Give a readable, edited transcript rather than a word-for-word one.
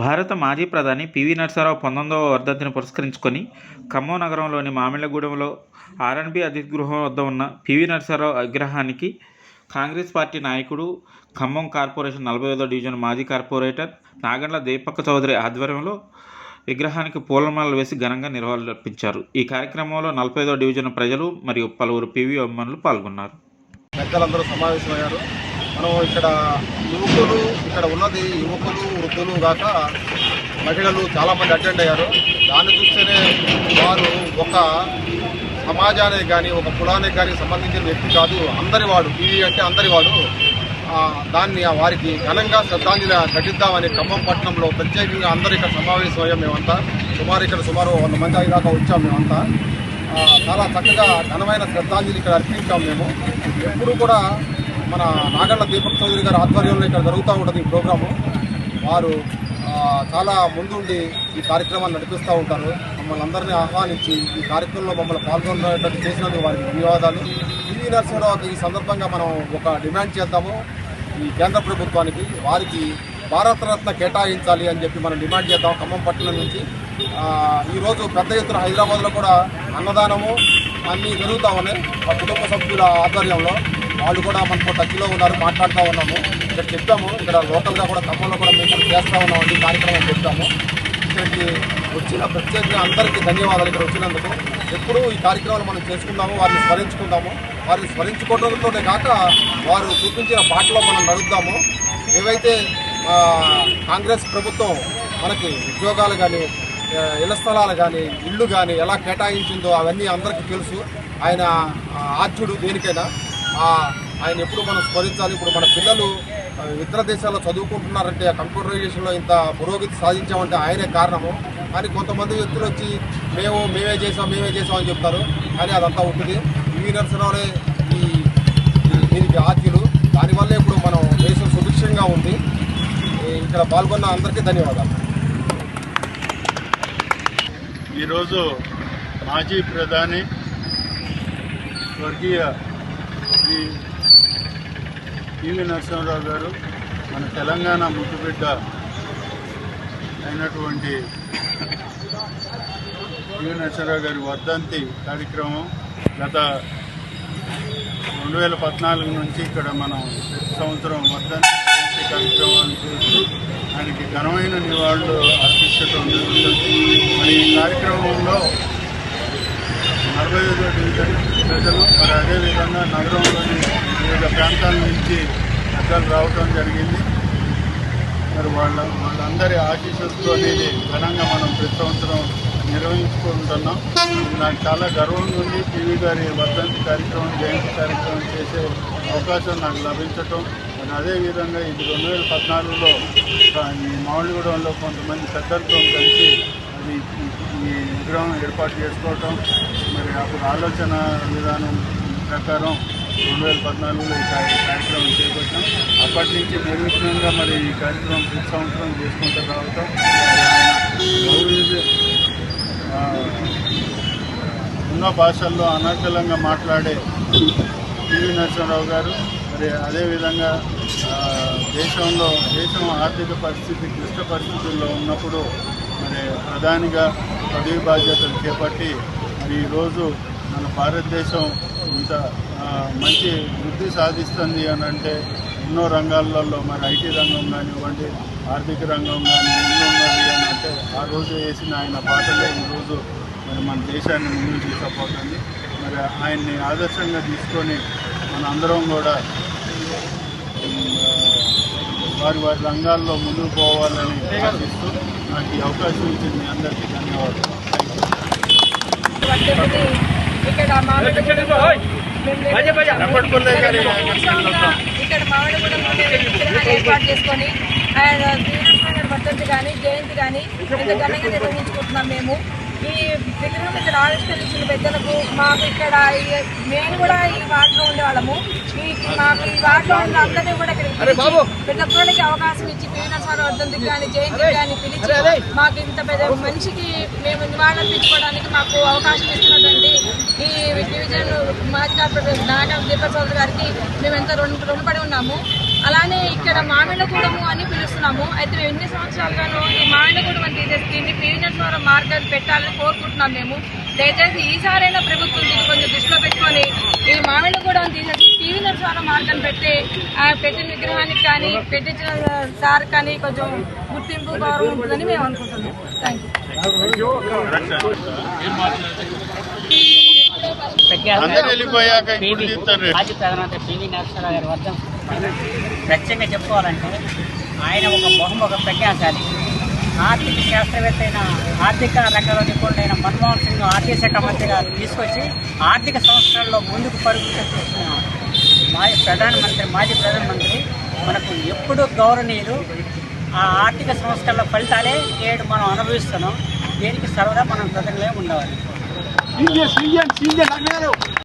భారత మాజీ ప్రధాని పివి నరసింహారావు 19వ వర్ధంతిని పురస్కరించుకొని ఖమ్మం నగరంలోని మామిళ్లగూడెంలో ఆర్ఎన్బి అతిథి గృహం వద్ద ఉన్న పివి నరసింహారావు విగ్రహానికి కాంగ్రెస్ పార్టీ నాయకుడు, ఖమ్మం కార్పొరేషన్ 45వ డివిజన్ మాజీ కార్పొరేటర్ నాగండ్ల దీపక్ చౌదరి ఆధ్వర్యంలో విగ్రహానికి పూలమాలలు వేసి ఘనంగా నివాళులర్పించారు. ఈ కార్యక్రమంలో 45వ డివిజన్ ప్రజలు మరియు పలువురు పివి అభిమానులు పాల్గొన్నారు. పెద్దలందరూ సమావేశమయ్యారు. మనం ఇక్కడ ఉన్నది యువకులు, వృద్ధులు కాక మహిళలు చాలామంది అటెండ్ అయ్యారు. దాన్ని చూస్తేనే వారు ఒక సమాజానికి కానీ ఒక కులానికి కానీ సంబంధించిన వ్యక్తి కాదు, అందరివాడు. పివి అంటే అందరివాడు. దాన్ని వారికి ఘనంగా శ్రద్ధాంజలి ఘటిద్దామని ఖమ్మం పట్టణంలో ప్రత్యేకంగా అందరూ ఇక్కడ సమావేశమయ్యాం. మేమంతా సుమారు 100 మంది దాకా వచ్చాం. మేమంతా చాలా చక్కగా ఘనమైన శ్రద్ధాంజలి ఇక్కడ అర్పించాం. మేము ఎప్పుడు కూడా మన నాగండ్ల దీపక్ చౌదరి గారి ఆధ్వర్యంలో ఇక్కడ జరుగుతూ ఉంటుంది ఈ ప్రోగ్రాము. వారు చాలా ముందుండి ఈ కార్యక్రమాన్ని నడిపిస్తూ ఉంటారు. మమ్మల్ని అందరినీ ఆహ్వానించి ఈ కార్యక్రమంలో మమ్మల్ని పాల్గొనేటట్టు చేసినందుకు వారికి ధన్యవాదాలు. పివి నరసింహారావుకి ఈ సందర్భంగా మనం ఒక డిమాండ్ చేద్దాము. ఈ కేంద్ర ప్రభుత్వానికి వారికి భారతరత్న కేటాయించాలి అని చెప్పి మనం డిమాండ్ చేద్దాం. ఖమ్మం పట్టణం నుంచి ఈరోజు పెద్ద ఎత్తున హైదరాబాద్లో కూడా అన్నదానము అన్నీ జరుగుతూ ఉన్నాయి. మా కుటుంబ సభ్యుల ఆధ్వర్యంలో వాళ్ళు కూడా మనకు టచ్లో ఉన్నారు, మాట్లాడుతూ ఉన్నాము. ఇక్కడ చెప్పాము, ఇక్కడ లోకల్గా కూడా ఖమ్మంలో కూడా మేము చేస్తూ ఉన్నామండి కార్యక్రమం చెప్పాము. ఇక్కడికి వచ్చిన ప్రత్యేకంగా అందరికీ ధన్యవాదాలు. ఇక్కడ వచ్చినందుకు ఎప్పుడూ ఈ కార్యక్రమాలు మనం చేసుకుందాము, వారిని స్మరించుకుందాము. వారిని స్మరించుకోవడంతోనే కాక వారు చూపించిన బాటలో మనం నడుద్దాము. ఏవైతే కాంగ్రెస్ ప్రభుత్వం మనకి ఉద్యోగాలు కానీ, ఇళ్ల స్థలాలు కానీ, ఇళ్ళు కానీ ఎలా కేటాయించిందో అవన్నీ అందరికీ తెలుసు. ఆయన ఆద్యుడు దేనికైనా. ఆయన ఎప్పుడు మనం స్మరించాలి. ఇప్పుడు మన పిల్లలు ఇతర దేశాల్లో చదువుకుంటున్నారంటే కంప్యూటరైజేషన్లో ఇంత పురోగతి సాధించామంటే ఆయనే కారణము. కానీ కొంతమంది వ్యక్తులు వచ్చి మేమే చేసాం అని చెప్తారు. కానీ అదంతా ఉంటుంది. పివి నరసింహారావునే దీనికి ఆద్యులు. దానివల్లే ఇప్పుడు మనం దేశం సుభిక్షంగా ఉంది. ఇక్కడ పాల్గొన్న అందరికీ ధన్యవాదాలు. ఈరోజు మాజీ ప్రధాని స్వర్గీయ శ్రీ పివి నరసింహారావు గారు మన తెలంగాణ ముద్దుబిడ్డ అయినటువంటి పివి నరసింహారావు గారి వర్ధంతి కార్యక్రమం గత 2014 నుంచి ఇక్కడ మనం ప్రతి సంవత్సరం వర్ధంతి కార్యక్రమాన్ని చేస్తూ ఆయనకి ఘనమైన నివాళులు అర్పించడం జరుగుతుంది. మరి ఈ కార్యక్రమంలో 45వ డివిజన్ ప్రజలు, మరి అదేవిధంగా నగరంలోని వివిధ ప్రాంతాల నుంచి పెద్దలు రావటం జరిగింది. మరి వాళ్ళందరి ఆశీస్సులతో అనేది ఘనంగా మనం ప్రతి సంవత్సరం నిర్వహించుకుంటున్నాం. నాకు చాలా గర్వంగా ఉంది. పివి గారి వర్ధంతి కార్యక్రమం, జయంతి కార్యక్రమం చేసే అవకాశం నాకు లభించటం. మరి అదేవిధంగా ఇది 2014లో ఈ మామిడిగూడెంలో కొంతమంది పెద్దలతో కలిసి అది ఈ విగ్రహం ఏర్పాటు చేసుకోవటం, మరి అప్పుడు ఆలోచన విధానం ప్రకారం 2014లో ఈ కార్యక్రమం చేపట్టాం. అప్పటి నుంచి నిర్విఘ్నంగా మరి ఈ కార్యక్రమం ప్రతి సంవత్సరం చేసుకుంటూ రావటం. ఎన్నో భాషల్లో అనర్గళంగా మాట్లాడే పివి నరసింహారావు గారు, మరి అదేవిధంగా దేశం ఆర్థిక పరిస్థితి క్లిష్ట పరిస్థితుల్లో ఉన్నప్పుడు మరి ప్రధానిగా పదవి బాధ్యతలు చేపట్టి మరి ఈరోజు మన భారతదేశం ఇంత మంచి వృద్ధి సాధిస్తుంది అని అంటే ఎన్నో రంగాలలో, మరి ఐటీ రంగం కానివ్వండి, ఆర్థిక రంగం కానీ ఉన్నది అని అంటే ఆ రోజు వేసిన ఆయన బాటలే ఈరోజు మరి మన దేశాన్ని ముందుకు తీసుకుపోతుంది. మరి ఆయన్ని ఆదర్శంగా తీసుకొని మన అందరం కూడా వారి రంగాల్లో ముందుకు పోవాలని ఆశిస్తూ నాకు ఈ అవకాశం ఇచ్చింది. మీ అందరికీ ధన్యవాదాలు. ఇక్కడ మామిడిగూడెంలో ఏర్పాటు చేసుకొని ఆయన వర్ధంతి కానీ జయంతి కానీ ఇంత ఘనంగా నిర్వహించుకుంటున్నాం. మేము ఈ విగ్రహం ఇక్కడ ఆవిష్కరించిన పెద్దలకు, మాకు ఇక్కడ మేము కూడా ఈ వార్డులో ఉండేవాళ్ళము. మాకు ఈ వార్డులో ఉన్న అందరినీ కూడా ఇక్కడ ప్రతి ఒక్కరికి అవకాశం ఇచ్చి పివి నరసింహారావు వర్ధంతికి కానీ జయంతికి కానీ పిలిచి మాకు ఇంత పెద్ద మనిషికి మేము నివాళులర్పించుకోవడానికి మాకు అవకాశం ఇస్తున్నటువంటి ఈ డివిజన్ మాజీ కార్పొరేటర్ నాగండ్ల దీపక్ చౌదరి గారికి మేము ఎంతో రుణపడి ఉన్నాము. అలానే ఇక్కడ మామిళ్ళగూడెము అని పిలుస్తున్నాము. అయితే మేము ఎన్ని సంవత్సరాలుగానో ఈ మామిళ్ళగూడెం అని తీసేసి దీన్ని పివి నరసింహారావు మార్గాన్ని పెట్టాలని కోరుకుంటున్నాం. మేము దయచేసి ఈసారైనా ప్రభుత్వం దీన్ని కొంచెం దృష్టిలో పెట్టుకొని ఈ మామిళ్ళగూడెం తీసేసి పివి నరసింహారావు మార్గాన్ని పెట్టి పెట్టిన విగ్రహానికి కానీ పెట్టించిన సార్ కానీ కొంచెం గుర్తింపు గౌరవం ఉంటుందని మేము అనుకుంటున్నాం. Thank you. అందరూ వెళ్ళిపోయాక ఇప్పుడు తీస్తారు. మాజీ ప్రధానమంత్రి పివి నరసింహారావు గారి వద్ద ప్రత్యేకంగా చెప్పుకోవాలంటే ఆయన ఒక ప్రజ్ఞాశాలి, ఆర్థిక శాస్త్రవేత్త అయిన ఆర్థిక రంగంలో నిపుణుడైన మన్మోహన్ సింగ్ ఆర్థిక శాఖ మంత్రిగా తీసుకొచ్చి ఆర్థిక సంస్కరణలో ముందుకు పరుగు చేస్తున్న మాజీ ప్రధానమంత్రి మనకు ఎప్పుడూ గౌరవనీయులు. ఆ ఆర్థిక సంస్కరణల ఫలితాలే నేడు మనం అనుభవిస్తున్నాం. దేనికి సర్వదా మనం కృతజ్ఞులై ఉండవాలి.